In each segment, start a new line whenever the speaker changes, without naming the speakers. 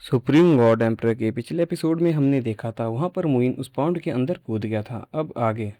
Supreme God emperor के पिछले episode में हमने देखा था वहाँ पर मुइन उस पाउंड के अंदर कूद गया था। अब आगे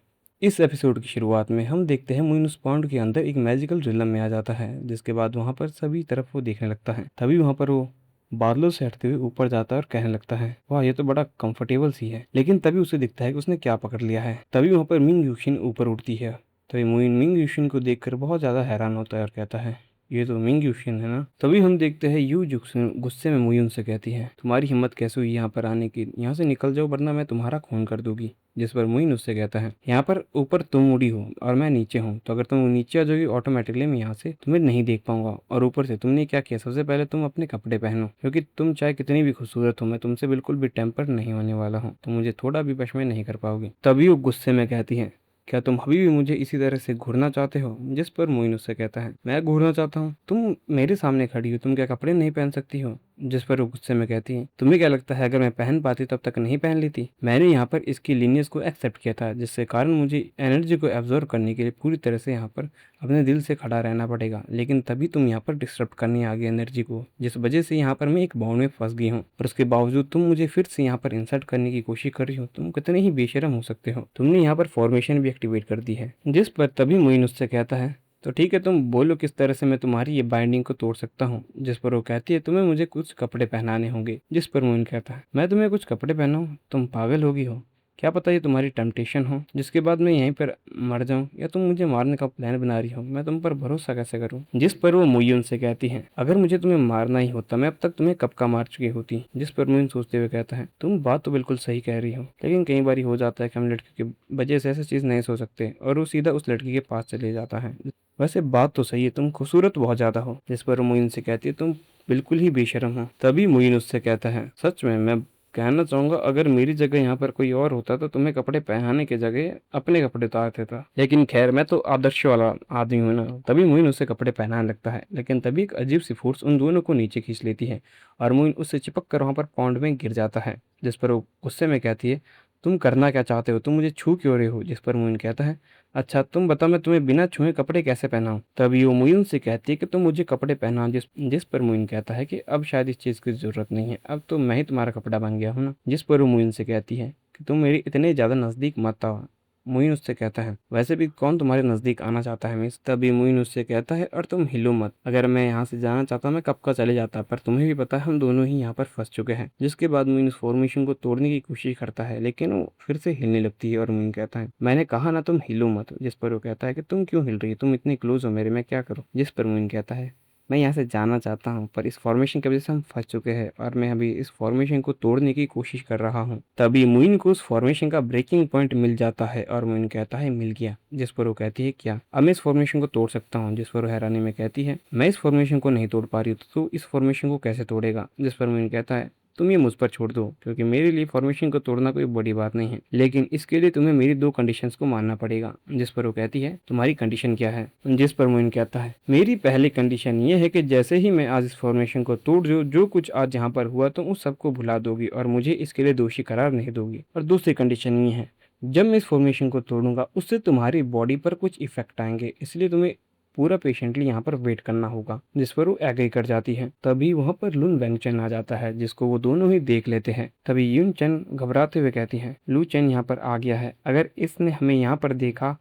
इस एपिसोड की शुरुआत में हम देखते हैं मुइन उस पाउंड के अंदर एक मैजिकल रिलम में आ जाता है, जिसके बाद वहाँ पर सभी तरफ वो देखने लगता है। तभी वहाँ पर वो बादलों से हटते हुए ऊपर जाता है और कहने लगता है, वाह ये तो बड़ा कंफर्टेबल सी है। लेकिन तभी उसे दिखता है कि उसने क्या पकड़ लिया है। तभी वहाँ पर मिंग यूशिन ऊपर उठती है। तभी मुइन मिंग यूशिन को देखकर बहुत ज्यादा हैरान होता है और कहता है, ये तो मिंग यूशियन है ना। तभी हम देखते हैं यू जुक्सन गुस्से में मुयुन से कहती है, तुम्हारी हिम्मत कैसे हुई यहाँ पर आने की, यहाँ से निकल जाओ वरना मैं तुम्हारा खून कर दूंगी। जिस पर मुइन उससे कहता है, यहाँ पर ऊपर तुम उड़ी हो और मैं नीचे हूँ, तो अगर तुम नीचे आ जाओगी ऑटोमेटिकली मैं यहाँ से तुम्हें नहीं देख पाऊंगा। और ऊपर से तुमने क्या किया, सबसे पहले तुम अपने कपड़े पहनो, क्योंकि तुम चाहे कितनी भी खूबसूरत हो मैं तुमसे बिल्कुल भी टेम्पर नहीं होने वाला हूँ, तुम मुझे थोड़ा भी वश में नहीं कर पाओगे। तभी वो गुस्से में कहती है, क्या तुम अभी भी मुझे इसी तरह से घूरना चाहते हो। जिस पर मोइन उससे कहता है, मैं घूरना चाहता हूँ, तुम मेरे सामने खड़ी हो, तुम क्या कपड़े नहीं पहन सकती हो। जिस पर वो गुस्से में कहती है, तुम्हें क्या लगता है अगर मैं पहन पाती तब तक नहीं पहन लेती। मैंने यहाँ पर इसकी लीनियस को एक्सेप्ट किया था, जिससे कारण मुझे एनर्जी को एब्जॉर्व करने के लिए पूरी तरह से यहाँ पर अपने दिल से खड़ा रहना पड़ेगा। लेकिन तभी तुम यहाँ पर डिस्टर्ब करने आ गई एनर्जी को, जिस वजह से यहाँ पर मैं एक बाउंड में फंस गई हूँ। और उसके बावजूद तुम मुझे फिर से यहाँ पर इंसर्ट करने की कोशिश कर रही हो। तुम कितने ही बेशरम हो सकते हो, तुमने यहाँ पर फॉर्मेशन भी एक्टिवेट कर दी है। जिस पर तभी मोइन उससे कहता है, तो ठीक है तुम बोलो किस तरह से मैं तुम्हारी ये बाइंडिंग को तोड़ सकता हूँ। जिस पर वो कहती है, तुम्हें मुझे कुछ कपड़े पहनाने होंगे। जिस पर मोइन कहता है, मैं तुम्हें कुछ कपड़े पहनाऊं, तुम पागल होगी हो, क्या पता ये तुम्हारी टेम्पटेशन हो, जिसके बाद मैं यहीं पर मर जाऊं, या तुम मुझे मारने का प्लान बना रही हो, मैं तुम पर भरोसा कैसे करूं। जिस पर वो मुइन से कहती है, अगर मुझे तुम्हें मारना ही होता मैं अब तक तुम्हें कब का मार चुकी होती। जिस पर मुइन सोचते हुए कहता है, तुम बात तो बिल्कुल सही कह रही हो, लेकिन कई बार हो जाता है कि हम लड़की की वजह से ऐसी चीज नहीं सोच सकते। और वो सीधा उस लड़की के पास चले जाता है। वैसे बात तो सही है, तुम खूबसूरत बहुत ज्यादा हो। जिस पर मुइन से कहती है, तुम बिल्कुल ही बेशरम हो। तभी मुइन उससे कहता है, सच में मैं कहना चाहूंगा अगर मेरी जगह यहाँ पर कोई और होता तो तुम्हें कपड़े पहनाने की जगह अपने कपड़े उतार देता, लेकिन खैर मैं तो आदर्श वाला आदमी हूँ ना। तभी मुइन उसे कपड़े पहनाने लगता है, लेकिन तभी एक अजीब सी फोर्स उन दोनों को नीचे खींच लेती है और मुइन उससे चिपक कर वहां पर पौंड में गिर जाता है। जिस पर वो गुस्से में कहती है, तुम करना क्या चाहते हो, तुम मुझे छू क्यों रहे हो। जिस पर मुइन कहता है, अच्छा तुम बताओ मैं तुम्हें बिना छुए कपड़े कैसे पहनाऊं। तभी वो मुइन से कहती है कि तुम मुझे कपड़े पहनाओ। जिस पर मुइन कहता है कि अब शायद इस चीज की जरूरत नहीं है, अब तो मैं ही तुम्हारा कपड़ा बन गया हूं ना। जिस पर वो मुइन से कहती है कि तुम मेरे इतने ज्यादा नजदीक मत आओ। मुइन उससे कहता है, वैसे भी कौन तुम्हारे नजदीक आना चाहता है मिस। तभी मुइन उससे कहता है, और तुम हिलो मत, अगर मैं यहाँ से जाना चाहता मैं कब का चले जाता, पर तुम्हें भी पता है हम दोनों ही यहाँ पर फंस चुके हैं। जिसके बाद मुइन उस फॉर्मेशन को तोड़ने की कोशिश करता है, लेकिन वो फिर से हिलने लगती है और मुइन कहता है, मैंने कहा ना तुम हिलो मत। जिस पर वो कहता है कि तुम क्यों हिल रही हो, तुम इतनी क्लोज हो मेरे, मैं क्या करूँ। जिस पर मुइन कहता है, मैं यहाँ से जाना चाहता हूँ पर इस फॉर्मेशन की वजह से हम फंस चुके हैं और मैं अभी इस फॉर्मेशन को तोड़ने की कोशिश कर रहा हूँ। तभी मुइन को उस फॉर्मेशन का ब्रेकिंग पॉइंट मिल जाता है और मुइन कहता है, मिल गया। जिस पर वो कहती है, क्या अब मैं इस फॉर्मेशन को तोड़ सकता हूँ। जिस पर वो हैरानी में कहती है, मैं इस फॉर्मेशन को नहीं तोड़ पा रही हूँ, तो तू इस फॉर्मेशन को कैसे तोड़ेगा। जिस पर मुइन कहता है, तुम ये मुझ पर छोड़ दो, क्योंकि मेरे लिए फॉर्मेशन को तोड़ना कोई बड़ी बात नहीं है, लेकिन इसके लिए तुम्हें मेरी दो कंडीशंस को मानना पड़ेगा। जिस पर वो कहती है, तुम्हारी कंडीशन क्या है। जिस पर मोइन कहता है, मेरी पहली कंडीशन ये है कि जैसे ही मैं आज इस फॉर्मेशन को तोड़ दूं, जो कुछ आज यहाँ पर हुआ तुम उस सबको भुला दोगी और मुझे इसके लिए दोषी करार नहीं दोगी। और दूसरी कंडीशन ये है, जब मैं इस फॉर्मेशन को तोड़ूंगा उससे तुम्हारी बॉडी पर कुछ इफेक्ट आएंगे, इसलिए तुम्हें पूरा पेशेंटली यहाँ पर वेट करना होगा। जिस पर वो एग्री कर जाती है। तभी वहां पर लुन वेंगचन आ जाता है, जिसको वो दोनों ही देख लेते हैं। तभी यून चन घबराते हुए कहती है, लू चेन यहाँ पर आ गया है, अगर इसने हमें यहाँ पर देखा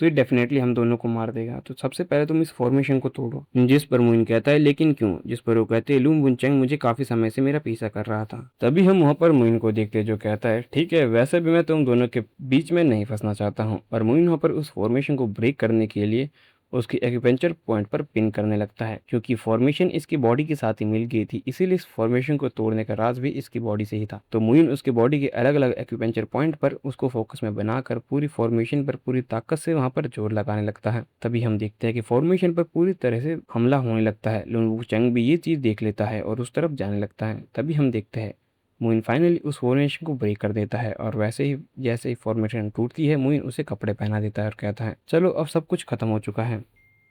तो ये डेफिनेटली हम दोनों को मार देगा, तो सबसे पहले तुम इस फॉर्मेशन को तोड़ो। जिस पर मुइन कहता है, लेकिन क्यों। जिस पर वो कहते हैं, लूम बुनचेंग मुझे काफी समय से मेरा पीछा कर रहा था। तभी हम वहां पर मुइन को देखते जो कहता है, ठीक है वैसे भी मैं तुम दोनों के बीच में नहीं फंसना चाहता हूँ। और मुइन वहां पर उस फॉर्मेशन को ब्रेक करने के लिए उसकी एक्यूपेंचर पॉइंट पर पिन करने लगता है, क्योंकि फॉर्मेशन इसकी बॉडी के साथ ही मिल गई थी, इसीलिए इस फॉर्मेशन को तोड़ने का राज भी इसकी बॉडी से ही था। तो मुइन उसके बॉडी के अलग अलग एक्यूपेंचर पॉइंट पर उसको फोकस में बनाकर पूरी फॉर्मेशन पर पूरी ताकत से वहां पर जोर लगाने लगता है। तभी हम देखते हैं कि फॉर्मेशन पर पूरी तरह से हमला होने लगता है। लुन वूचेंग भी ये चीज देख लेता है और उस तरफ जाने लगता है। तभी हम देखते हैं मुइन फाइनली उस फॉर्मेशन को ब्रेक कर देता है और वैसे ही जैसे ही फॉर्मेशन टूटती है मुइन उसे कपड़े पहना देता है और कहता है, चलो अब सब कुछ खत्म हो चुका है।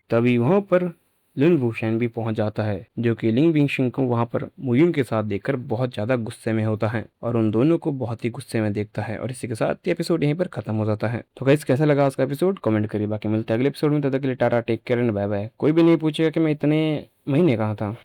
तभी वहां पर लिन वूशेन भी पहुंच जाता है, जो कि लिंग विंगशिंग को वहां पर मुयुन के साथ देखकर बहुत ज्यादा गुस्से में होता है और उन दोनों को बहुत ही गुस्से में देखता है। और इसी के साथ ये एपिसोड यहीं पर खत्म हो जाता है। तो गाइस कैसा लगा आज का एपिसोड कमेंट करिए। बाकी मिलते हैं अगले एपिसोड में, तब तक के लिए tata take care and bye bye. कोई भी नहीं पूछेगा कि मैं इतने महीने कहाँ था।